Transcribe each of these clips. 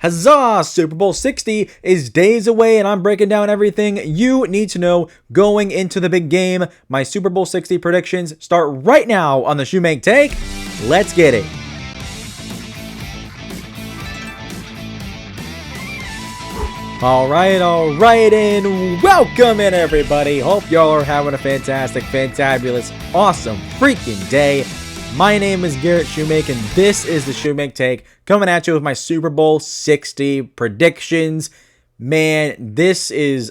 Huzzah! Super Bowl 60 is days away, and I'm breaking down everything you need to know going into the big game. My Super Bowl 60 predictions start right now on the Shoemake Take. Let's get it. All right, and welcome in, everybody. Hope y'all are having a fantastic, fantabulous, awesome freaking day. My name is Garrett Shoemake, and this is the Shoemake Take, coming at you with my Super Bowl 60 predictions. Man,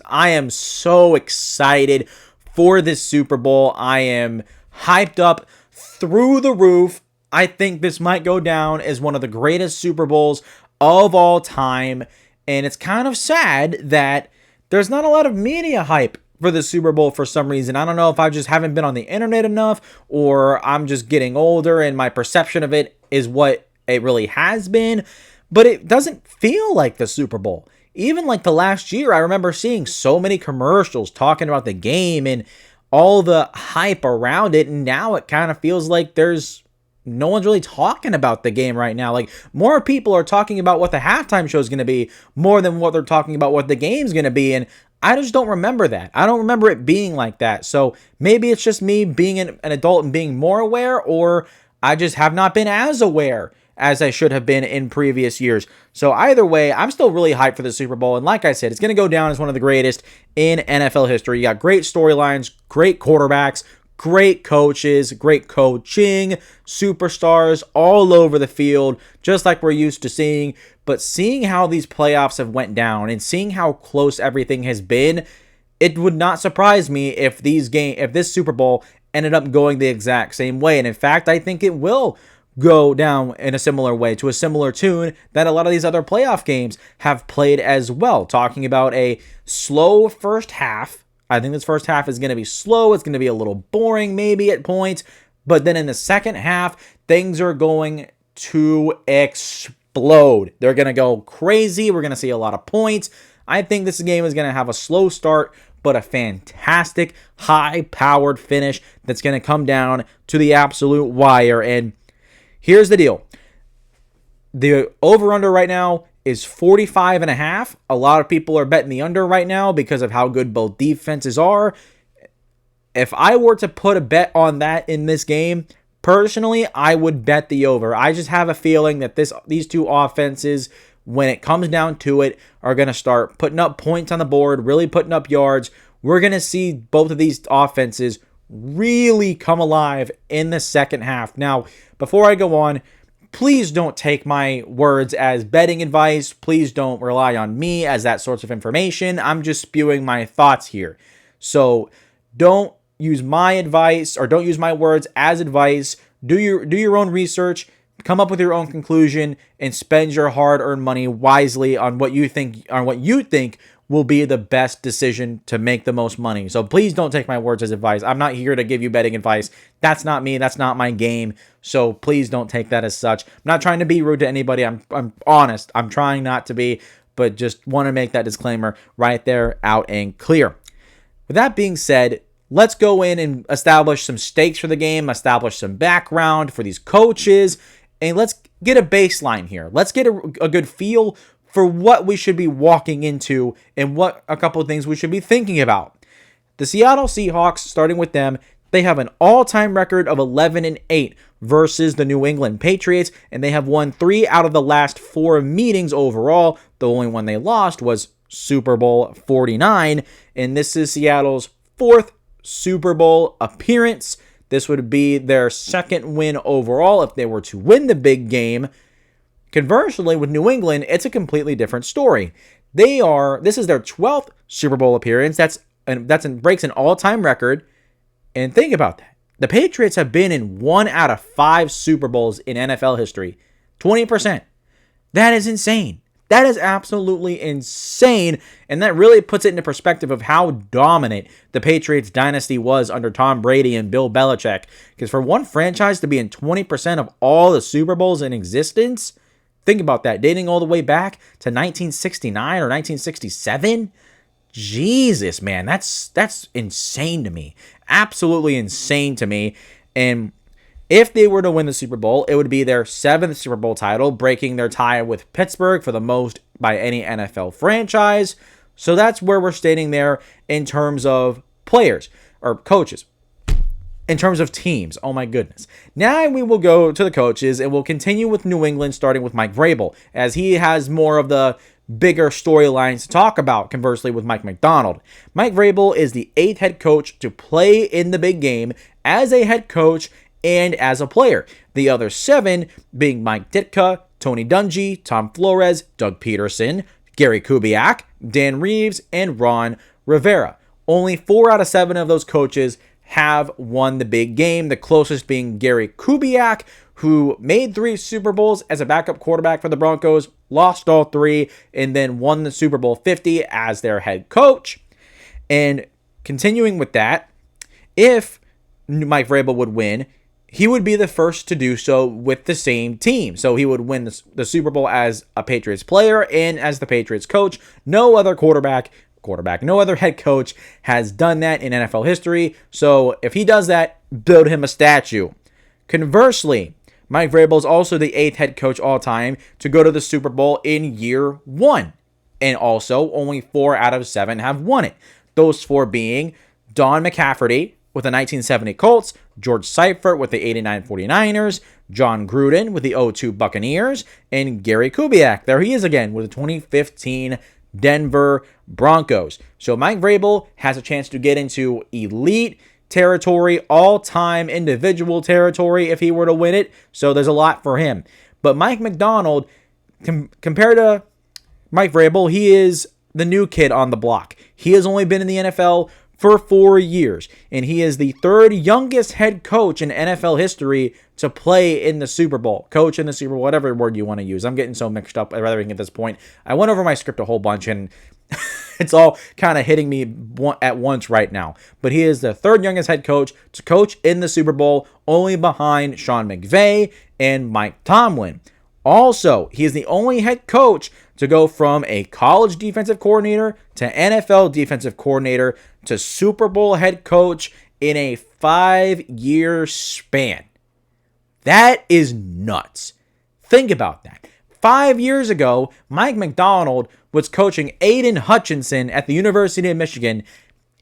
I am so excited for this Super Bowl. I am hyped up through the roof. I think this might go down as one of the greatest Super Bowls of all time, and it's kind of sad that there's not a lot of media hype for the Super Bowl for some reason. I don't know if I just haven't been on the internet enough, or I'm just getting older and my perception of it is what it really has been, but it doesn't feel like the Super Bowl. Even like the last year, I remember seeing so many commercials talking about the game and all the hype around it, and now it kind of feels like no one's really talking about the game right now. Like, more people are talking about what the halftime show is going to be more than what they're talking about what the game's going to be, and I just don't remember that. I don't remember it being like that. So maybe it's just me being an adult and being more aware, or I just have not been as aware as I should have been in previous years. So either way, I'm still really hyped for the Super Bowl. And like I said, it's going to go down as one of the greatest in NFL history. You got great storylines, great quarterbacks, great coaches, great coaching, superstars all over the field, just like we're used to seeing. But seeing how these playoffs have went down and seeing how close everything has been, it would not surprise me if this Super Bowl ended up going the exact same way. And in fact, I think it will go down in a similar way, to a similar tune that a lot of these other playoff games have played as well. Talking about a slow first half. I think this first half is going to be slow. It's going to be a little boring maybe at points. But then in the second half, things are going to explode. They're going to go crazy. We're going to see a lot of points. I think this game is going to have a slow start, but a fantastic, high-powered finish that's going to come down to the absolute wire. And here's the deal. The over-under right now is 45.5. A lot of people are betting the under right now because of how good both defenses are. If I were to put a bet on that in this game, personally, I would bet the over. I just have a feeling that these two offenses, when it comes down to it, are going to start putting up points on the board, really putting up yards. We're going to see both of these offenses really come alive in the second half. Now, before I go on, please don't take my words as betting advice. Please don't rely on me as that source of information. I'm just spewing my thoughts here. So don't use my advice, or don't use my words as advice. Do your own research, come up with your own conclusion, and spend your hard-earned money wisely on what you think will be the best decision to make the most money. So please don't take my words as advice. I'm not here to give you betting advice. That's not me. That's not my game. So please don't take that as such. I'm not trying to be rude to anybody. I'm honest. I'm trying not to be, but just want to make that disclaimer right there out and clear. With that being said, let's go in and establish some stakes for the game, establish some background for these coaches, and let's get a baseline here. Let's get a good feel for what we should be walking into and what a couple of things we should be thinking about. The Seattle Seahawks, starting with them, they have an all-time record of 11-8 versus the New England Patriots, and they have won 3 out of the last 4 meetings overall. The only one they lost was Super Bowl 49, and this is Seattle's 4th Super Bowl appearance. This would be their 2nd win overall if they were to win the big game. Conversely, with New England, it's a completely different story. This is their 12th Super Bowl appearance. Breaks an all-time record. And think about that. The Patriots have been in 1 out of 5 Super Bowls in NFL history. 20%. That is insane. That is absolutely insane. And that really puts it into perspective of how dominant the Patriots dynasty was under Tom Brady and Bill Belichick. Because for one franchise to be in 20% of all the Super Bowls in existence, think about that, dating all the way back to 1969 or 1967. Jesus, man, that's insane to me. Absolutely insane to me. And If they were to win the Super Bowl, it would be their 7th Super Bowl title, breaking their tie with Pittsburgh for the most by any NFL franchise. So that's where we're standing there in terms of players or coaches. In terms of teams, oh my goodness. Now we will go to the coaches and we'll continue with New England, starting with Mike Vrabel, as he has more of the bigger storylines to talk about, conversely with Mike Macdonald. Mike Vrabel is the 8th head coach to play in the big game as a head coach and as a player. The other 7 being Mike Ditka, Tony Dungy, Tom Flores, Doug Peterson, Gary Kubiak, Dan Reeves, and Ron Rivera. Only 4 out of 7 of those coaches have won the big game, the closest being Gary Kubiak, who made 3 Super Bowls as a backup quarterback for the Broncos, lost all 3, and then won the Super Bowl 50 as their head coach. And continuing with that, if Mike Vrabel would win, he would be the first to do so with the same team. So he would win the Super Bowl as a Patriots player and as the Patriots coach. No other no other head coach has done that in NFL history. So if he does that, build him a statue. Conversely, Mike Vrabel is also the 8th head coach all time to go to the Super Bowl in year 1. And also, only 4 out of 7 have won it. Those 4 being Don McCafferty with the 1970 Colts, George Seifert with the 89 49ers, John Gruden with the 02 Buccaneers, and Gary Kubiak, there he is again, with the 2015 Denver Broncos. So Mike Vrabel has a chance to get into elite territory, all-time individual territory if he were to win it. So there's a lot for him. But Mike Macdonald, compared to Mike Vrabel, he is the new kid on the block. He has only been in the NFL for 4 years, and he is the 3rd youngest head coach in NFL history to play in the Super Bowl. Coach in the Super Bowl, whatever word you want to use. I'm getting so mixed up at this point. I went over my script a whole bunch, and it's all kind of hitting me at once right now. But he is the 3rd youngest head coach to coach in the Super Bowl, only behind Sean McVay and Mike Tomlin. Also, he is the only head coach to go from a college defensive coordinator to NFL defensive coordinator to Super Bowl head coach in a 5-year span. That is nuts. Think about that. 5 years ago, Mike Macdonald was coaching Aiden Hutchinson at the University of Michigan,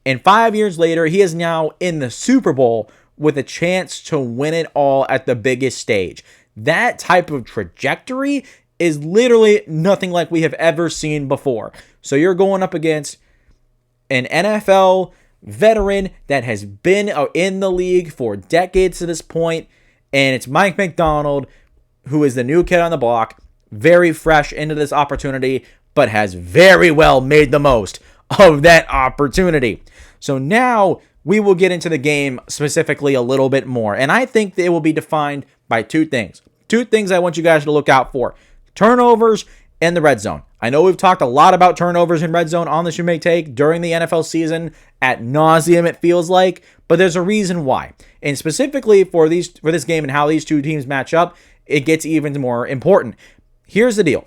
and 5 years later, he is now in the Super Bowl with a chance to win it all at the biggest stage. That type of trajectory is literally nothing like we have ever seen before. So you're going up against an NFL veteran that has been in the league for decades to this point, and it's Mike Macdonald, who is the new kid on the block, very fresh into this opportunity, but has very well made the most of that opportunity. So now we will get into the game specifically a little bit more, and I think that it will be defined by 2 things. 2 things I want you guys to look out for: turnovers and the red zone. I know we've talked a lot about turnovers in red zone on the Shoe Make Take during the NFL season ad nauseum, it feels like, but there's a reason why. And specifically for this game and how these 2 teams match up, it gets even more important. Here's the deal.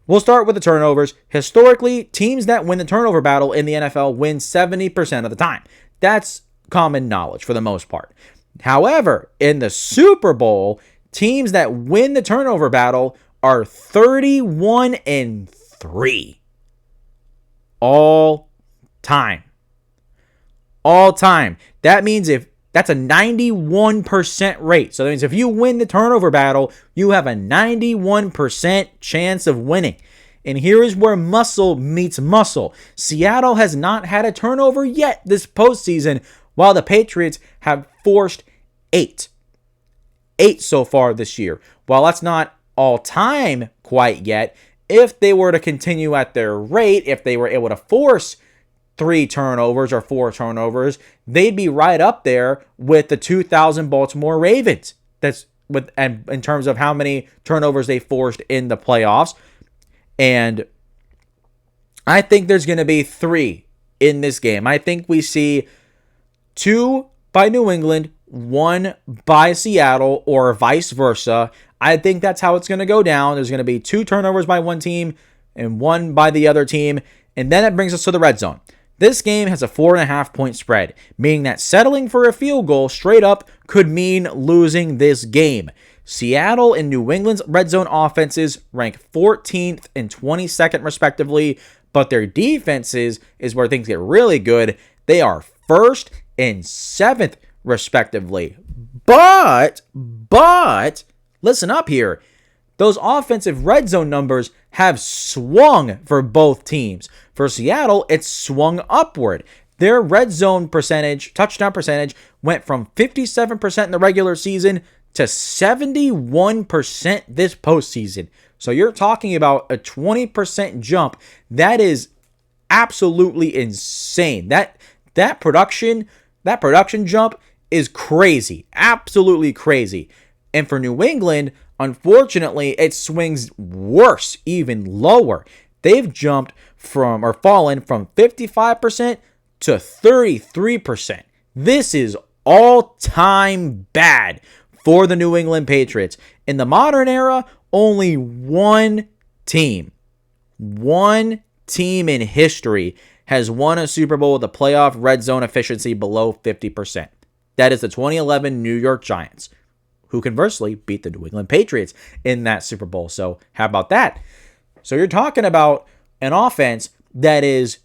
We'll start with the turnovers. Historically, teams that win the turnover battle in the NFL win 70% of the time. That's common knowledge for the most part. However, in the Super Bowl, teams that win the turnover battle are 31-3. All time. All time. That means that's a 91% rate. So that means if you win the turnover battle, you have a 91% chance of winning. And here is where muscle meets muscle. Seattle has not had a turnover yet this postseason, while the Patriots have forced 8. 8 so far this year. While that's not all time quite yet, if they were to continue at their rate, if they were able to force 3 turnovers or 4 turnovers, they'd be right up there with the 2000 Baltimore Ravens. And in terms of how many turnovers they forced in the playoffs. And I think there's going to be 3 in this game. I think we see 2 by New England, 1 by Seattle, or vice versa. I think that's how it's going to go down. There's going to be 2 turnovers by one team and 1 by the other team. And then it brings us to the red zone. This game has a 4.5-point spread, meaning that settling for a field goal straight up could mean losing this game. Seattle and New England's red zone offenses rank 14th and 22nd respectively, but their defenses is where things get really good. They are 1st and 7th respectively. But, listen up here. Those offensive red zone numbers have swung for both teams. For Seattle, it's swung upward. Their red zone percentage, touchdown percentage, went from 57% in the regular season to 71% this postseason. So you're talking about a 20% jump. That is absolutely insane. That production jump is crazy. Absolutely crazy. And for New England, unfortunately, it swings worse, even lower. They've jumped from, or fallen from 55% to 33%. This is all-time bad for the New England Patriots. In the modern era, only one team in history has won a Super Bowl with a playoff red zone efficiency below 50%. That is the 2011 New York Giants, who conversely beat the New England Patriots in that Super Bowl. So how about that? So you're talking about an offense that is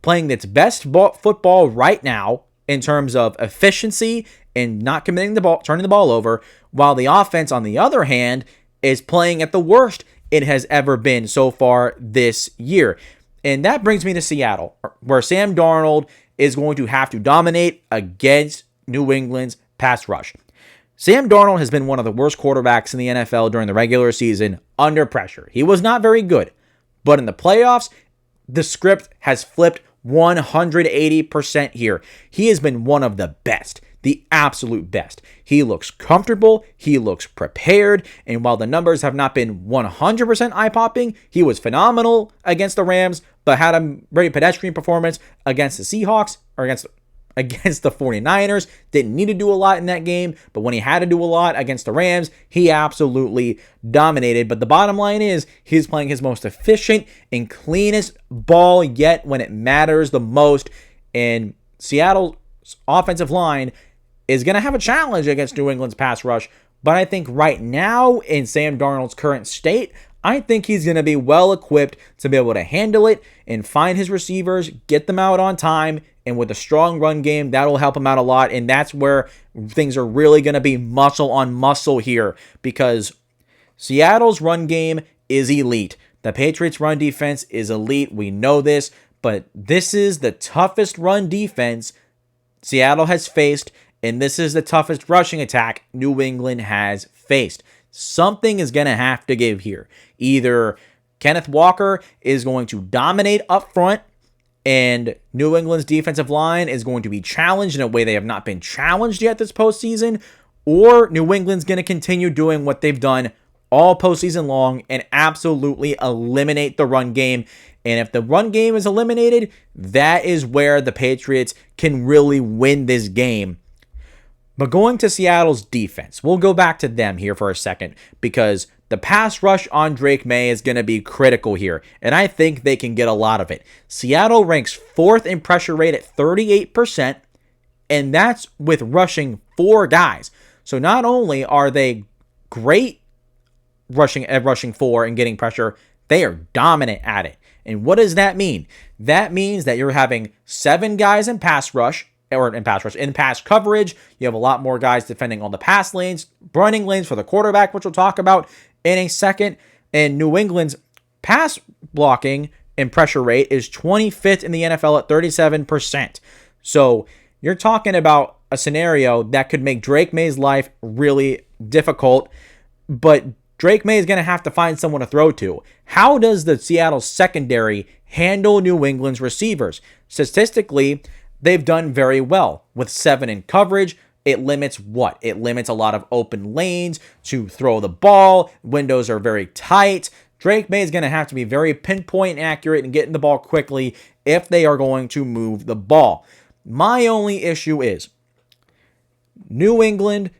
playing its best football right now in terms of efficiency and not committing the ball, turning the ball over, while the offense, on the other hand, is playing at the worst it has ever been so far this year. And that brings me to Seattle, where Sam Darnold is going to have to dominate against New England's pass rush. Sam Darnold has been one of the worst quarterbacks in the NFL during the regular season under pressure. He was not very good, but in the playoffs, the script has flipped 180% here. He has been one of the best, the absolute best. He looks comfortable, he looks prepared, and while the numbers have not been 100% eye-popping, he was phenomenal against the Rams, but had a very pedestrian performance against the Seahawks, or against the 49ers. Didn't need to do a lot in that game, but when he had to do a lot against the Rams, he absolutely dominated. But the bottom line is, he's playing his most efficient and cleanest ball yet when it matters the most. And Seattle's offensive line is going to have a challenge against New England's pass rush. But I think right now, in Sam Darnold's current state, I think he's going to be well equipped to be able to handle it and find his receivers, get them out on time, and with a strong run game, that'll help him out a lot. And that's where things are really going to be muscle on muscle here, because Seattle's run game is elite. The Patriots' run defense is elite. We know this, but this is the toughest run defense Seattle has faced, and this is the toughest rushing attack New England has faced. Something is going to have to give here. Either Kenneth Walker is going to dominate up front, and New England's defensive line is going to be challenged in a way they have not been challenged yet this postseason, or New England's going to continue doing what they've done all postseason long and absolutely eliminate the run game. And if the run game is eliminated, that is where the Patriots can really win this game. But going to Seattle's defense, we'll go back to them here for a second, because the pass rush on Drake Maye is going to be critical here, and I think they can get a lot of it. Seattle ranks 4th in pressure rate at 38%, and that's with rushing 4 guys. So not only are they great rushing 4 and getting pressure, they are dominant at it. And what does that mean? That means that you're having 7 guys in pass rush, or in pass coverage. You have a lot more guys defending on the pass lanes, running lanes for the quarterback, which we'll talk about in a second. And New England's pass blocking and pressure rate is 25th in the NFL at 37%. So you're talking about a scenario that could make Drake Maye's life really difficult, but Drake Maye is going to have to find someone to throw to. How does the Seattle secondary handle New England's receivers? Statistically, they've done very well. With 7 in coverage, it limits what? It limits a lot of open lanes to throw the ball. Windows are very tight. Drake Maye is going to have to be very pinpoint accurate and getting the ball quickly if they are going to move the ball. My only issue is New England,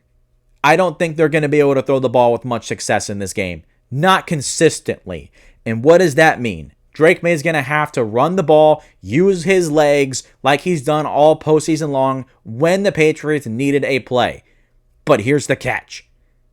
I don't think they're going to be able to throw the ball with much success in this game. Not consistently. And what does that mean? Drake May is going to have to run the ball, use his legs like he's done all postseason long when the Patriots needed a play. But here's the catch.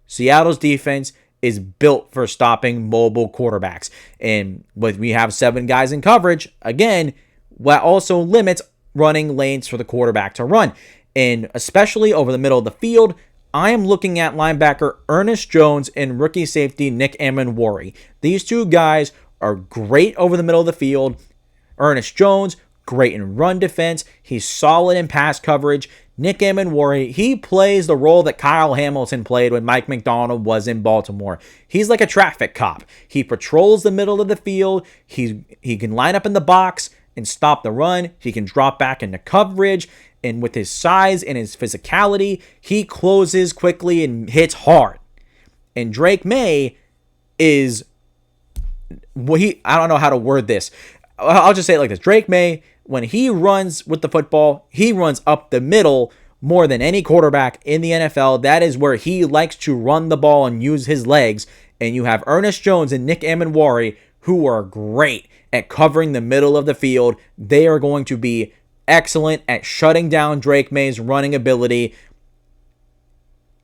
Seattle's defense is built for stopping mobile quarterbacks. And when we have 7 guys in coverage, again, that also limits running lanes for the quarterback to run. And especially over the middle of the field, I am looking at linebacker Ernest Jones and rookie safety Nick Amenwari. These 2 guys are great over the middle of the field. Ernest Jones, great in run defense. He's solid in pass coverage. Nick Amenwari, he plays the role that Kyle Hamilton played when Mike McDonald was in Baltimore. He's like a traffic cop. He patrols the middle of the field. He can line up in the box and stop the run. He can drop back into coverage. And with his size and his physicality, he closes quickly and hits hard. And Drake May is... I don't know how to word this. I'll just say it like this. Drake May, when he runs with the football, he runs up the middle more than any quarterback in the NFL. That is where he likes to run the ball and use his legs. And you have Ernest Jones and Nick Amenwari, who are great at covering the middle of the field. They are going to be excellent at shutting down Drake May's running ability.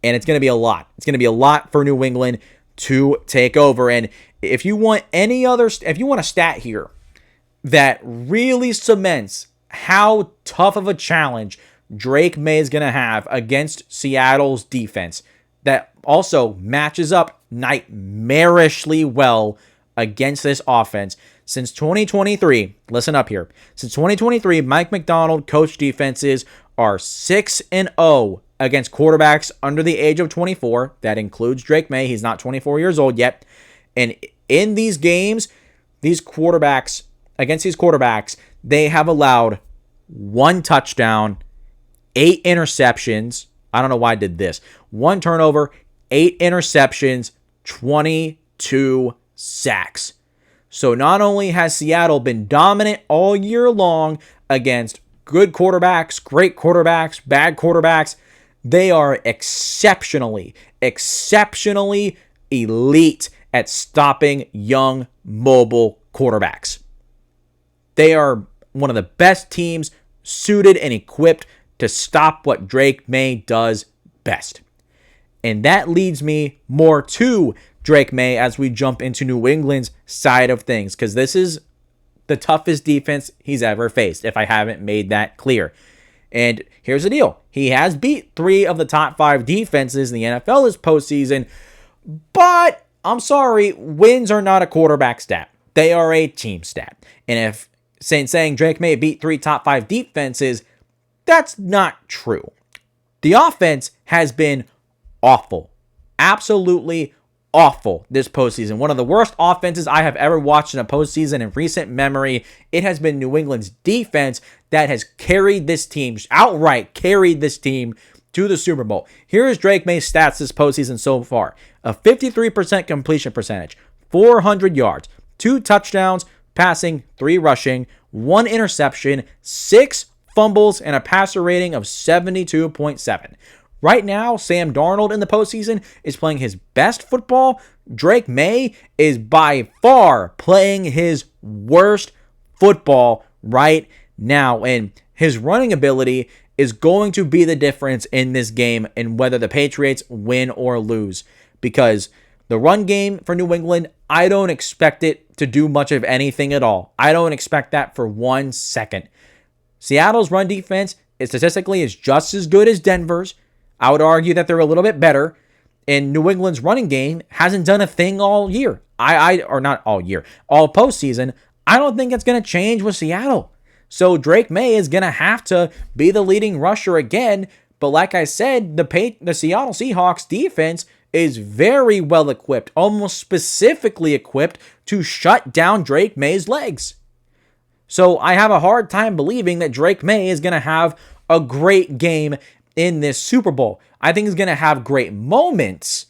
And it's going to be a lot. It's going to be a lot for New England to take over. And if you want a stat here that really cements how tough of a challenge Drake May is going to have against Seattle's defense, that also matches up nightmarishly well against this offense. Since 2023, listen up here. Since 2023, Mike McDonald coached defenses are 6-0 against quarterbacks under the age of 24. That includes Drake May. He's not 24 years old yet. And in these games, against these quarterbacks, they have allowed 1 touchdown, 8 interceptions. I don't know why I did this. 1 turnover, 8 interceptions, 22 sacks. So not only has Seattle been dominant all year long against good quarterbacks, great quarterbacks, bad quarterbacks, they are exceptionally elite at stopping young, mobile quarterbacks. They are one of the best teams suited and equipped to stop what Drake May does best. And that leads me more to Drake May as we jump into New England's side of things, because this is the toughest defense he's ever faced, if I haven't made that clear. And here's the deal. He has beat 3 of the top 5 defenses in the NFL this postseason, but I'm sorry, wins are not a quarterback stat. They are a team stat. And if saying Drake May beat 3 top 5 defenses, that's not true. The offense has been awful. Absolutely awful this postseason. One of the worst offenses I have ever watched in a postseason in recent memory. It has been New England's defense that has outright carried this team to the Super Bowl. Here is Drake May's stats this postseason so far. A 53% completion percentage, 400 yards, 2 touchdowns, passing, 3 rushing, 1 interception, 6 fumbles, and a passer rating of 72.7. Right now, Sam Darnold in the postseason is playing his best football. Drake May is by far playing his worst football right now. And his running ability is going to be the difference in this game and whether the Patriots win or lose. Because the run game for New England, I don't expect it to do much of anything at all. I don't expect that for 1 second. Seattle's run defense statistically is just as good as Denver's. I would argue that they're a little bit better. And New England's running game hasn't done a thing all year. Or not all year, all postseason. I don't think it's going to change with Seattle. So Drake May is going to have to be the leading rusher again. But like I said, the Seattle Seahawks defense is very well equipped, almost specifically equipped to shut down Drake May's legs. So I have a hard time believing that Drake May is going to have a great game in this Super Bowl. I think he's going to have great moments,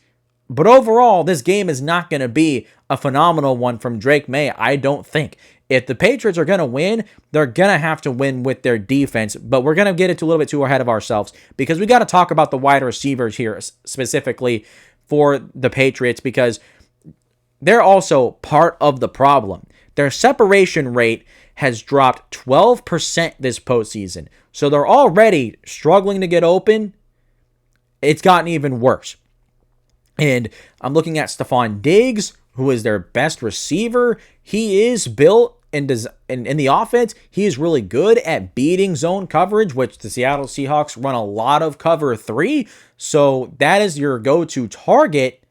but overall, this game is not going to be a phenomenal one from Drake May, I don't think. If the Patriots are going to win, they're going to have to win with their defense, but we're going to get it a little bit too ahead of ourselves because we got to talk about the wide receivers here specifically for the Patriots because they're also part of the problem. Their separation rate has dropped 12% this postseason. So they're already struggling to get open. It's gotten even worse. And I'm looking at Stephon Diggs, who is their best receiver. He is built in the offense. He is really good at beating zone coverage, which the Seattle Seahawks run a lot of cover 3. So that is your go-to target.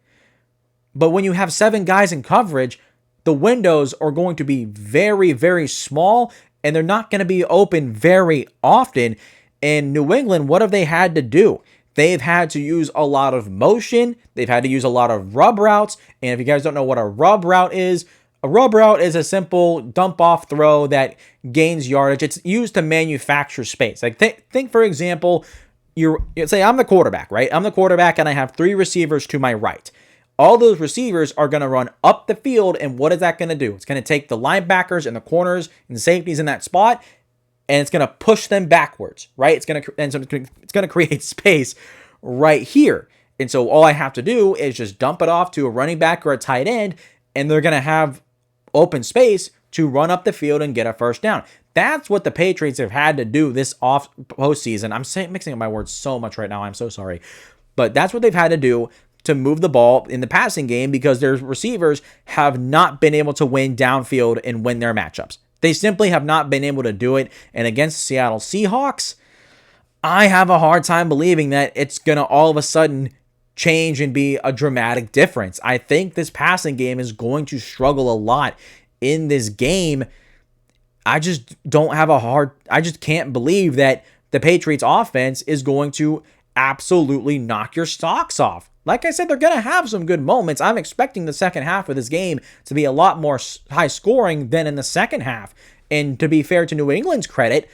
But when you have 7 guys in coverage, the windows are going to be very, very small, and they're not going to be open very often. In New England, what have they had to do? They've had to use a lot of motion. They've had to use a lot of rub routes. And if you guys don't know what a rub route is a simple dump-off throw that gains yardage. It's used to manufacture space. Like think for example, say I'm the quarterback, right? I'm the quarterback and I have 3 receivers to my right. All those receivers are going to run up the field, and what is that going to do? It's going to take the linebackers and the corners and the safeties in that spot, and it's going to push them backwards, right? It's going to create space right here. And so all I have to do is just dump it off to a running back or a tight end, and they're going to have open space to run up the field and get a first down. That's what the Patriots have had to do this postseason. I'm mixing up my words so much right now. I'm so sorry. But that's what they've had to do to move the ball in the passing game, because their receivers have not been able to win downfield and win their matchups. They simply have not been able to do it. And against the Seattle Seahawks, I have a hard time believing that it's going to all of a sudden change and be a dramatic difference. I think this passing game is going to struggle a lot in this game. I just can't believe that the Patriots offense is going to absolutely knock your socks off. Like I said, they're going to have some good moments. I'm expecting the second half of this game to be a lot more high scoring than in the second half. And to be fair to New England's credit,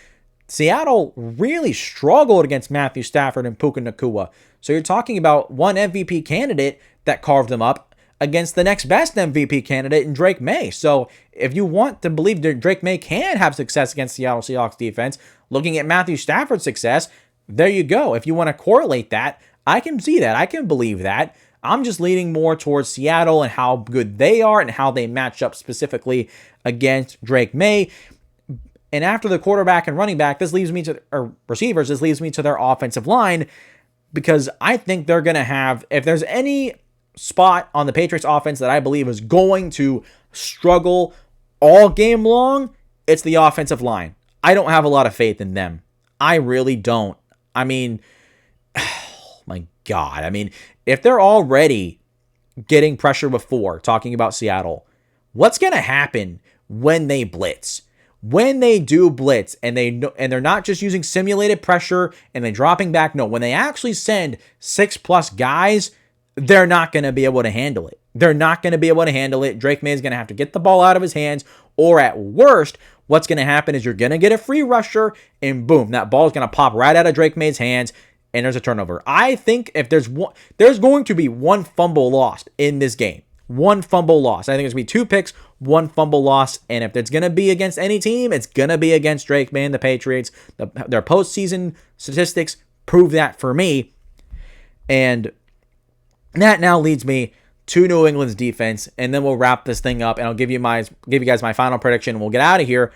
Seattle really struggled against Matthew Stafford and Puka Nacua. So you're talking about one MVP candidate that carved them up against the next best MVP candidate in Drake Maye. So if you want to believe that Drake Maye can have success against Seattle Seahawks defense, looking at Matthew Stafford's success, there you go. If you want to correlate that, I can see that. I can believe that. I'm just leaning more towards Seattle and how good they are and how they match up specifically against Drake Maye. And after the quarterback and running back, receivers, this leads me to their offensive line, because I think they're going to have, if there's any spot on the Patriots offense that I believe is going to struggle all game long, it's the offensive line. I don't have a lot of faith in them. I really don't. I mean, my God. I mean, if they're already getting pressure before, talking about Seattle, what's going to happen when they blitz? When they do blitz and they're not just using simulated pressure and then dropping back, no, when they actually send 6+ guys, they're not going to be able to handle it. They're not going to be able to handle it. Drake Maye is going to have to get the ball out of his hands, or at worst, what's going to happen is you're going to get a free rusher, and boom, that ball is going to pop right out of Drake Maye's hands, and there's a turnover. I think if there's going to be one fumble lost in this game. One fumble loss. I think there's going to be 2 picks, 1 fumble loss. And if it's going to be against any team, it's going to be against Drake Maye and the Patriots. Their postseason statistics prove that for me. And that now leads me to New England's defense. And then we'll wrap this thing up, and I'll give you guys my final prediction, and we'll get out of here.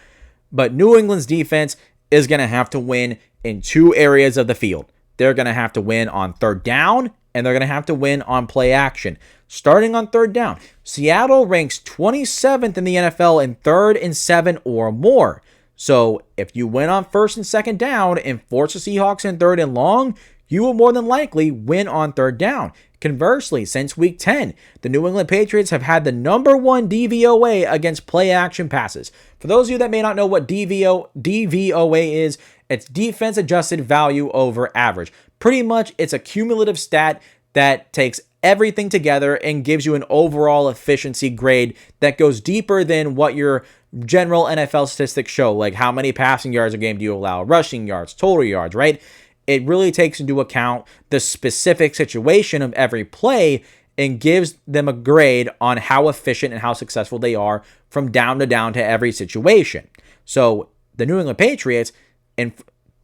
But New England's defense is going to have to win in 2 areas of the field. They're going to have to win on third down, and they're going to have to win on play action. Starting on third down, Seattle ranks 27th in the NFL in 3rd and 7 or more. So if you win on 1st and 2nd down and force the Seahawks in 3rd and long, you will more than likely win on 3rd down. Conversely, since week 10, the New England Patriots have had the number 1 DVOA against play action passes. For those of you that may not know what DVOA is, it's defense adjusted value over average. Pretty much, it's a cumulative stat that takes everything together and gives you an overall efficiency grade that goes deeper than what your general NFL statistics show, like how many passing yards a game do you allow, rushing yards, total yards, right? It really takes into account the specific situation of every play and gives them a grade on how efficient and how successful they are from down to every situation. So the New England Patriots, and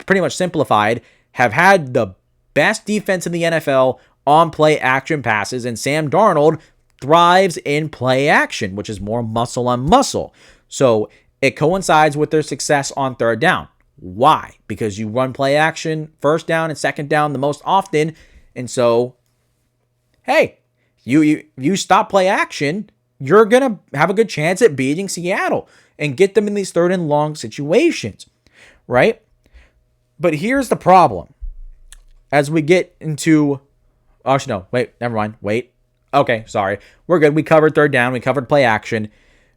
pretty much simplified, have had the best defense in the NFL on play action passes, and Sam Darnold thrives in play action, which is more muscle on muscle. So it coincides with their success on third down. Why? Because you run play action, first down and second down the most often. And so, hey, you stop play action, you're going to have a good chance at beating Seattle and get them in these third and long situations, right? But here's the problem. As we get into, actually, no, wait, never mind, wait. Okay, sorry. We're good. We covered third down. We covered play action.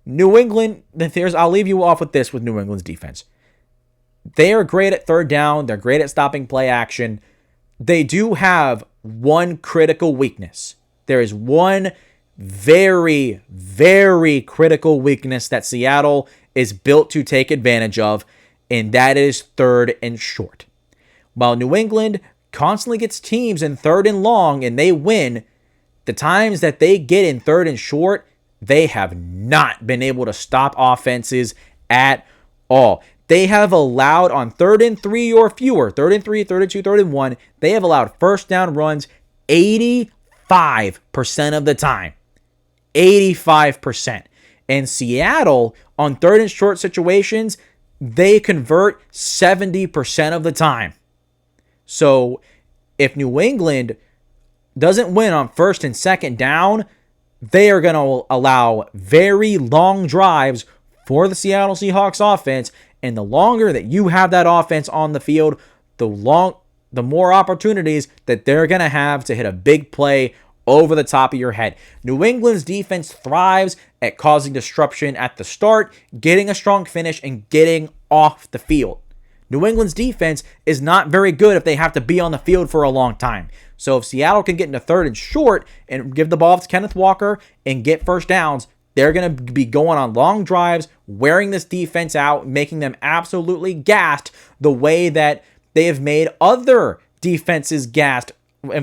New England, I'll leave you off with this with New England's defense. They are great at third down. They're great at stopping play action. They do have one critical weakness. There is one very, very critical weakness that Seattle is built to take advantage of, and that is third and short. While New England constantly gets teams in third and long and they win, the times that they get in third and short, they have not been able to stop offenses at all. They have allowed on 3rd and 3 or fewer, 3rd and 3, 3rd and 2, 3rd and 1, they have allowed first down runs 85% of the time. 85%. And Seattle, on 3rd and short situations, they convert 70% of the time. So if New England doesn't win on 1st and 2nd down, they are going to allow very long drives for the Seattle Seahawks offense. And the longer that you have that offense on the field, the more opportunities that they're going to have to hit a big play over the top of your head. New England's defense thrives at causing disruption at the start, getting a strong finish, and getting off the field. New England's defense is not very good if they have to be on the field for a long time. So if Seattle can get into 3rd and short and give the ball to Kenneth Walker and get first downs, they're going to be going on long drives, wearing this defense out, making them absolutely gassed the way that they have made other defenses gassed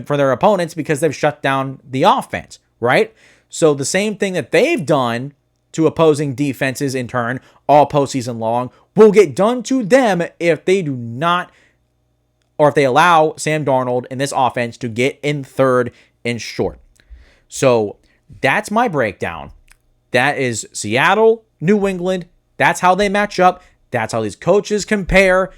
for their opponents because they've shut down the offense, right? So the same thing that they've done to opposing defenses in turn all postseason long will get done to them if they do not, or if they allow Sam Darnold in this offense to get in 3rd and short. So that's my breakdown. That is Seattle, New England. That's how they match up. That's how these coaches compare.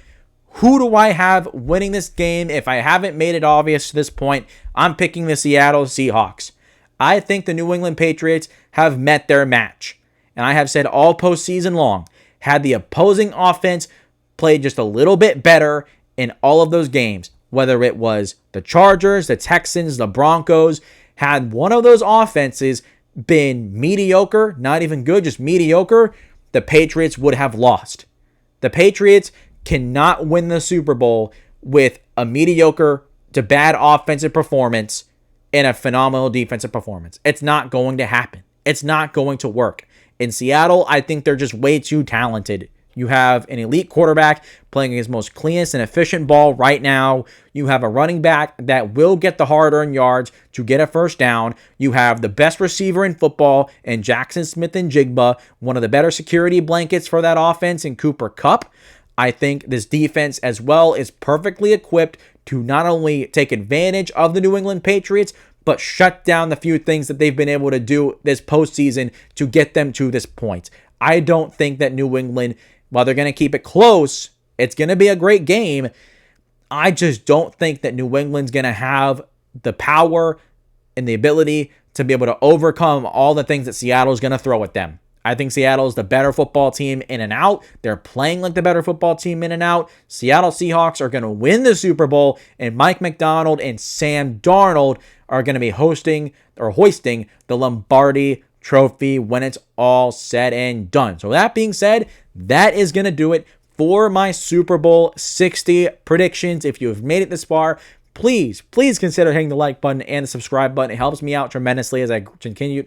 Who do I have winning this game? If I haven't made it obvious to this point, I'm picking the Seattle Seahawks. I think the New England Patriots have met their match. And I have said all postseason long, had the opposing offense played just a little bit better in all of those games, whether it was the Chargers, the Texans, the Broncos, had one of those offenses been mediocre, not even good, just mediocre, the Patriots would have lost. The Patriots cannot win the Super Bowl with a mediocre to bad offensive performance and a phenomenal defensive performance. It's not going to happen. It's not going to work. In Seattle, I think they're just way too talented. You have an elite quarterback playing his most cleanest and efficient ball right now. You have a running back that will get the hard-earned yards to get a first down. You have the best receiver in football in Jackson Smith-Njigba, one of the better security blankets for that offense in Cooper Kupp. I think this defense as well is perfectly equipped to not only take advantage of the New England Patriots, but shut down the few things that they've been able to do this postseason to get them to this point. I don't think that New England, while they're going to keep it close, it's going to be a great game. I just don't think that New England's going to have the power and the ability to be able to overcome all the things that Seattle's going to throw at them. I think Seattle is the better football team in and out. They're playing like the better football team in and out. Seattle Seahawks are going to win the Super Bowl, and Mike McDonald and Sam Darnold are going to be hoisting the Lombardi Trophy when it's all said and done. So that being said, that is going to do it for my Super Bowl 60 predictions. If you have made it this far, please consider hitting the like button and the subscribe button. It helps me out tremendously as I continue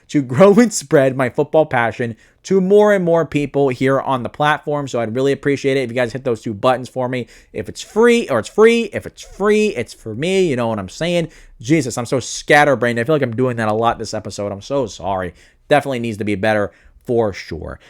to grow and spread my football passion to more and more people here on the platform. So I'd really appreciate it if you guys hit those two buttons for me. If it's free, or it's free. If it's free, it's for me. You know what I'm saying? Jesus, I'm so scatterbrained. I feel like I'm doing that a lot this episode. I'm so sorry. Definitely needs to be better for sure.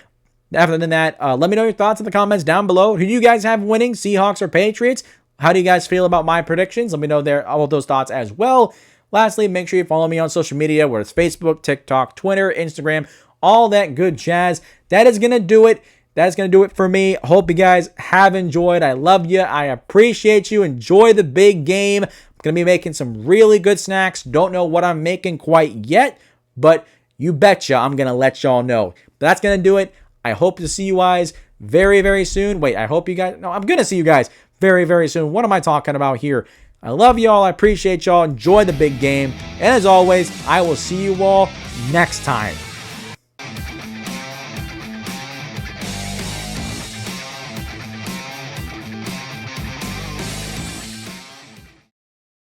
Other than that, let me know your thoughts in the comments down below. Who do you guys have winning, Seahawks or Patriots? How do you guys feel about my predictions? Let me know all of those thoughts as well. Lastly, make sure you follow me on social media, whether it's Facebook, TikTok, Twitter, Instagram, all that good jazz. That is going to do it. That's going to do it for me. Hope you guys have enjoyed. I love you. I appreciate you. Enjoy the big game. I'm going to be making some really good snacks. Don't know what I'm making quite yet, but you betcha I'm going to let y'all know. But that's going to do it. I hope to see you guys very, very soon. Wait, I hope you guys... No, I'm going to see you guys very, very soon. What am I talking about here? I love y'all. I appreciate y'all. Enjoy the big game. And as always, I will see you all next time.